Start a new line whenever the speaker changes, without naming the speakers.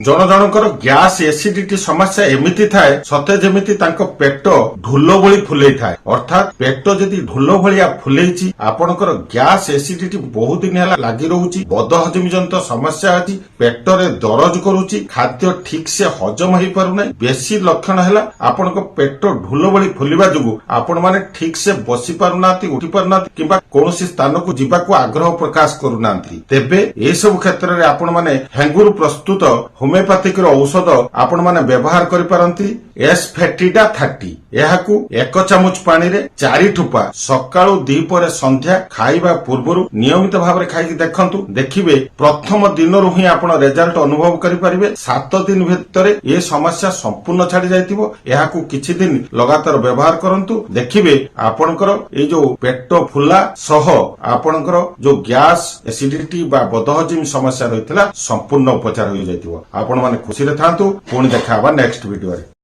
ଜଣ ଜଣଙ୍କର gas acidity ସମସ୍ୟା ଏମିତି ଥାଏ ସତେ ଯେମିତି ତାଙ୍କ ପେଟ ଢୋଲ ଭଳି ଫୁଲେଇ ଥାଏ। ଅର୍ଥାତ୍ ପେଟ ଯଦି ଢୋଲ ଭଳିଆ ଫୁଲେଇଛି, ଆପଣଙ୍କର ଗ୍ୟାସ୍ ଏସିଡିଟି ବହୁତ ଦିନ ହେଲା ଲାଗି ରହୁଛି, ବଦହଜମି ଜନିତ ସମସ୍ୟା ଅଛି, ପେଟରେ ଦରଜ କରୁଛି, ଖାଦ୍ୟ ଠିକ୍ ସେ ହଜମ ହେଇପାରୁନାହିଁ। ବେଶୀ ଲକ୍ଷଣ ହେଲା ଆପଣଙ୍କ ପେଟ ଢୋଲ ଭଳି ଫୁଲିବା ଯୋଗୁଁ ଆପଣମାନେ ଠିକ୍ ସେ ବସି ପାରୁନାହାନ୍ତି, ଉଠି ପାରୁନାହାନ୍ତି କିମ୍ବା କୌଣସି ସ୍ଥାନକୁ ଯିବାକୁ ଆଗ୍ରହ ପ୍ରକାଶ କରୁନାହାନ୍ତି। ତେବେ ଏସବୁ କ୍ଷେତ୍ରରେ ଆପଣମାନେ ହେଙ୍ଗୁରୁ ପ୍ରସ୍ତୁତ ହୋମିଓପାଥିକ ଔଷଧ ଆପଣମାନେ ବ୍ୟବହାର କରିପାରନ୍ତି। ଏସ୍ଫେଟିଡା 30 ଏହାକୁ 1 ଚାମଚ ପାଣିରେ 4 ଠୋପା ସକାଳୁ ଦିପହରେ ସନ୍ଧ୍ୟା ଖାଇବା ପୂର୍ବରୁ ନିୟମିତ ଭାବରେ ଖାଇକି ଦେଖନ୍ତୁ। ଦେଖିବେ ପ୍ରଥମ ଦିନରୁ ହିଁ ଆପଣ ରେଜଲ୍ଟ ଅନୁଭବ କରିପାରିବେ। 7 ଦିନ ଭିତରେ ଏ ସମସ୍ୟା ସମ୍ପୂର୍ଣ୍ଣ ଛାଡି ଯାଇଥିବ। ଏହାକୁ କିଛି ଦିନ ଲଗାତାର ବ୍ୟବହାର କରନ୍ତୁ। ଦେଖିବେ ଆପଣଙ୍କର ଏଇ ଯୋଉ ପେଟ ଫୁଲା ସହ ଆପଣଙ୍କର ଯୋଉ ଗ୍ୟାସ୍ ଏସିଡିଟି ବା ବଦହଜମି ସମସ୍ୟା ରହିଥିଲା ସମ୍ପୂର୍ଣ୍ଣ ଉପଚାର ହୋଇଯାଇଥିବ। ଆପଣମାନେ ଖୁସିରେ ଥାନ୍ତୁ। ପୁଣି ଦେଖା ହେବା ନେକ୍ସଟ ଭିଡିଓରେ।